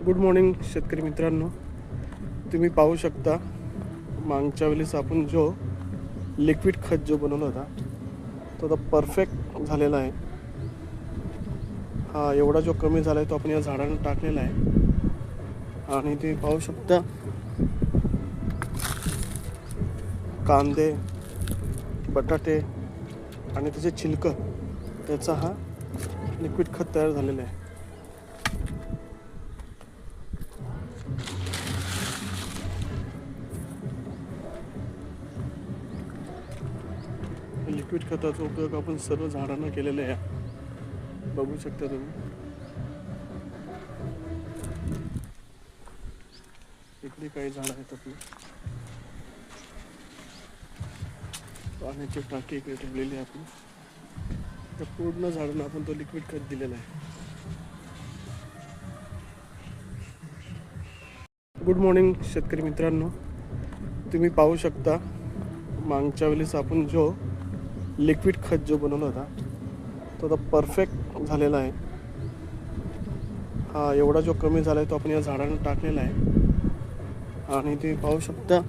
Good morning शेतकरी मित्रांनो, तुम्ही पाहू शकता मागच्या वेळेस आपण जो लिक्विड खत जो बनवला होता तो आता परफेक्ट झालेला आहे. हा एवढा जो कमी झाला आहे तो आपण या झाडांना टाकलेला आहे. आणि तुम्ही पाहू शकता कांदे, बटाटे आणि त्याचे छिलकं त्याचा हा लिक्विड खत तयार झालेला आहे. लिक्विड खताचा उपयोग आपण सर्व झाडांना केलेला आहे. बघू शकता तुम्ही इकडे काही झाड आहेत आपली. पाण्याची टाकी इकडे ठेवलेली आहे आपण. त्या पूर्ण झाडांना आपण तो लिक्विड खत दिलेला आहे. गुड मॉर्निंग शेतकरी मित्रांनो, तुम्ही पाहू शकता मागच्या वेळेस आपण जो लिक्विड खत जो बनवला होता तो आता परफेक्ट झालेला आहे. हा एवढा जो कमी झाला आहे तो आपण या झाडांना टाकलेला आहे. आणि तुम्ही पाहू शकता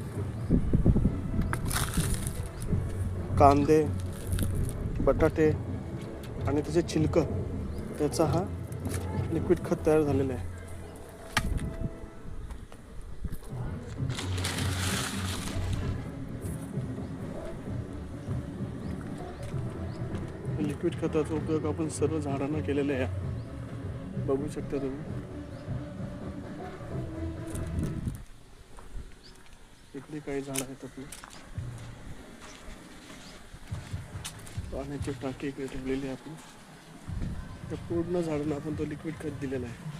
कांदे, बटाटे आणि त्याचे छिलकं त्याचा हा लिक्विड खत तयार झालेला आहे. लिक्विड खताचा उपयोग आपण सर्व झाडांना केलेला आहे. बघू शकता तुम्ही इकडे काही झाड आहेत आपली. पाण्याची टाकी इकडे ठेवलेली आहे आपण. त्या पूर्ण झाडांना आपण तो लिक्विड खत दिलेला आहे.